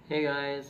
Hey guys,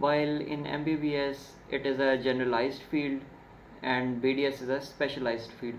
while in MBBS it is a generalized field and BDS is a specialized field.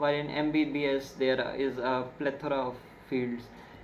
while in MBBS there is a plethora of fields.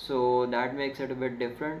so that makes it a bit different.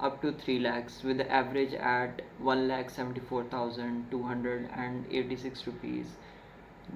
up to 3 lakhs with the average at 1,74,286 rupees.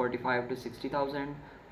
45 to 60,000,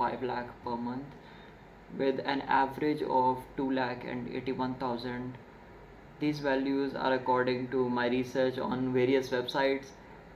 5 lakh per month with an average of 2,81,000. These values are according to my research on various websites.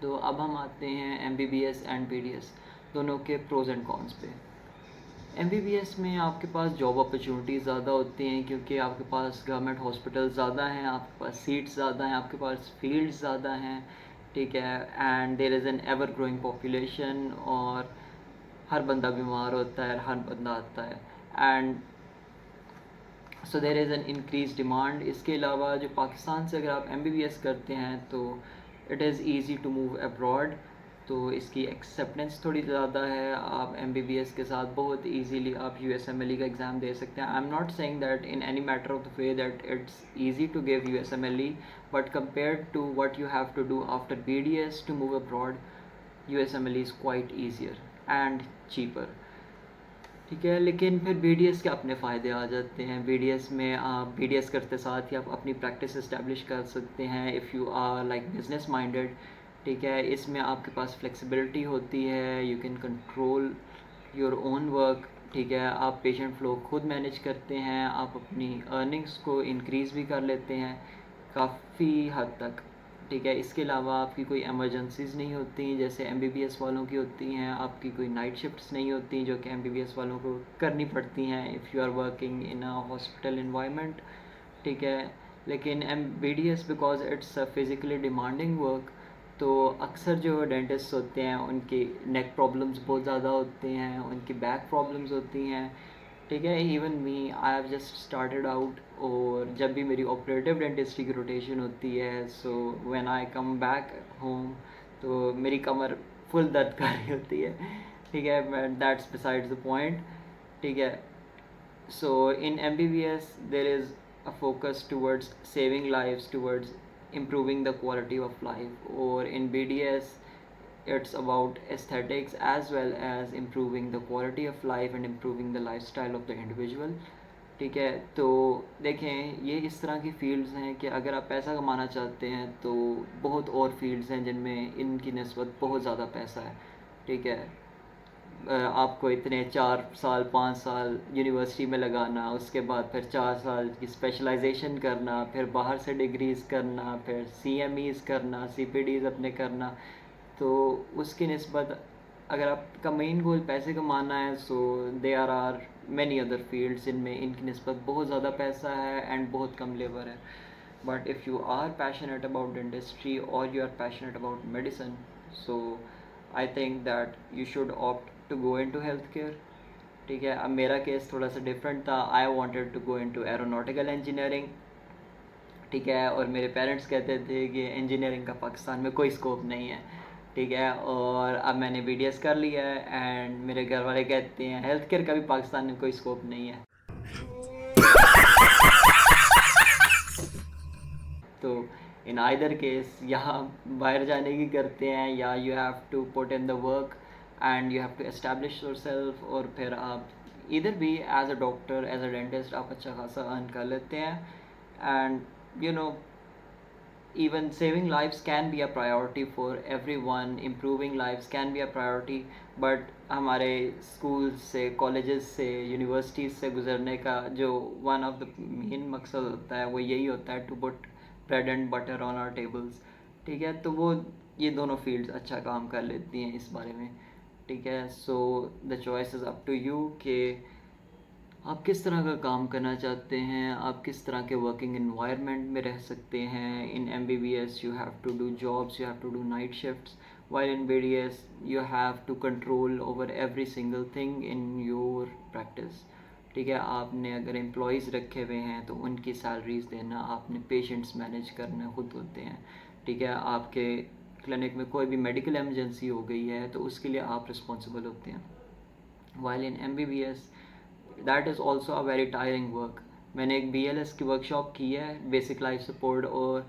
تو اب ہم آتے ہیں M B B S and B D S دونوں کے pros and کونس پہ. M B B S میں آپ کے پاس جاب اپرچونیٹیز زیادہ ہوتی ہیں کیونکہ آپ کے پاس گورنمنٹ ہاسپٹل زیادہ ہیں, آپ کے پاس سیٹس زیادہ ہیں, آپ کے پاس فیلڈز زیادہ ہیں, ٹھیک ہے, and there is N ever growing population, اور ہر بندہ بیمار ہوتا ہے, ہر بندہ آتا ہے, and so there is an increase demand. اس کے علاوہ جو پاکستان سے اگر آپ ایم بی بی ایس کرتے ہیں تو it is easy to move abroad, تو اس کی ایکسیپٹنس تھوڑی زیادہ ہے. آپ ایم بی بی ایس کے ساتھ بہت ایزیلی آپ U S M L E کا ایگزام دے سکتے ہیں. I'm not seeing that in any matter of the way that it's easy to give U S M L E, but compared to what you have to do after B D S to move abroad, U S M L E is quite easier and cheaper, ٹھیک ہے. لیکن پھر be D S کے اپنے فائدے آ جاتے ہیں. Be D S میں آپ بی ڈی ایس کرتے ساتھ ہی آپ اپنی پریکٹس اسٹیبلش کر سکتے ہیں if you are like business minded, ٹھیک ہے. اس میں آپ کے پاس فلیکسیبلٹی ہوتی ہے, you can control your own work, ٹھیک ہے. آپ پیشنٹ فلو خود مینیج کرتے ہیں, آپ اپنی ارننگس کو انکریز بھی کر لیتے ہیں کافی حد تک, ٹھیک ہے. اس کے علاوہ آپ کی کوئی ایمرجنسیز نہیں ہوتی جیسے ایم بی بی ایس والوں کی ہوتی ہیں, آپ کی کوئی نائٹ شفٹس نہیں ہوتی جو کہ ایم بی بی ایس والوں کو کرنی پڑتی ہیں if you are working in a hospital environment, ٹھیک ہے. لیکن M B D S because it's a physically demanding work, تو اکثر جو ڈینٹسٹ ہوتے ہیں ان کی نیک پرابلمس بہت زیادہ ہوتے ہیں, ان کی بیک پرابلمس ہوتی ہیں, ٹھیک ہے. Even me I have just started out, اور جب بھی میری آپریٹو ڈینٹسٹری کی روٹیشن ہوتی ہے, so when I come back home تو میری کمر فل درد کر رہی ہوتی ہے, ٹھیک ہے. دیٹس بسائڈز دا پوائنٹ, ٹھیک ہے. So in M B B S there is a focus towards saving lives, towards improving the quality of life, or in BDS it's about aesthetics as well as improving the quality of life and improving the lifestyle of the individual, ٹھیک ہے. تو دیکھیں یہ اس طرح کی fields ہیں کہ اگر آپ پیسہ کمانا چاہتے ہیں تو بہت اور فیلڈز ہیں جن میں ان کی نسبت بہت زیادہ پیسہ ہے, ٹھیک ہے. آپ کو اتنے 4 سال 5 سال یونیورسٹی میں لگانا, اس کے بعد پھر 4 سال کی اسپیشلائزیشن کرنا, پھر باہر سے ڈگریز کرنا, پھر سی ایم ایز کرنا, سی پی ڈیز اپنے کرنا, تو اس کی نسبت اگر آپ کا مین گول پیسے کمانا ہے so there are many other fields جن میں ان کی نسبت بہت زیادہ پیسہ ہے اینڈ بہت کم لیبر ہے. But if you are passionate about industry اور you are passionate about medicine, so I think that you should opt to go into health care, ٹھیک ہے. اب میرا کیس تھوڑا سا ڈفرینٹ تھا, I wanted to go into aeronautical engineering, ٹھیک ہے. اور میرے پیرنٹس کہتے تھے کہ انجینئرنگ کا پاکستان میں کوئی اسکوپ نہیں ہے, ٹھیک ہے. اور اب میں نے بی ڈی ایس کر لیا ہے اینڈ میرے گھر والے کہتے ہیں ہیلتھ کیئر کا بھی پاکستان میں کوئی اسکوپ نہیں ہے. تو ان آئدر کیس یہاں باہر جانے کی کرتے ہیں, یا you have to put in the work and you have to establish yourself, اور پھر آپ ادھر بھی as a doctor as a dentist آپ اچھا خاصا ارن کر لیتے ہیں. And you know even saving lives can be a priority for everyone, improving lives can be a priority, but ہمارے اسکولس سے کالجز سے یونیورسٹیز سے گزرنے کا جو ون آف دا مین مقصد ہوتا ہے وہ یہی ہوتا ہے to put bread and butter on our tables, ٹھیک ہے. تو وہ یہ دونوں فیلڈز اچھا کام کر لیتی ہیں اس بارے میں, ٹھیک ہے. So the choice is up to you کہ آپ کس طرح کا کام کرنا چاہتے ہیں, آپ کس طرح کے ورکنگ انوائرمنٹ میں رہ سکتے ہیں. In M B B S you have to do jobs, you have to do night shifts, while in BDS you have to control over every single thing in your practice, ٹھیک ہے. آپ نے اگر employees رکھے ہوئے ہیں تو ان کی سیلریز دینا, آپ نے پیشنٹس مینیج کرنا خود ہوتے ہیں, ٹھیک ہے. آپ کے کلینک میں کوئی بھی میڈیکل ایمرجنسی ہو گئی ہے تو اس کے لیے آپ رسپانسبل ہوتے ہیں. while in MBBS that is also a very tiring work. میں نے ایک بی ایل ایس کی ورک شاپ کی ہے, بیسک لائف سپورٹ, اور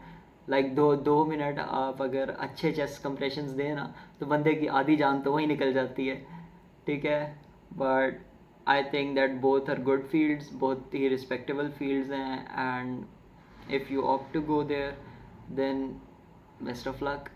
لائک دو منٹ آپ اگر اچھے چیسٹ کمپریشنز دیں نا تو بندے کی آدھی جان تو وہیں نکل جاتی ہے, ٹھیک ہے. But I think that both are good fields, بہت ہی رسپیکٹیبل فیلڈز ہیں, and if you opt to go there then best of look.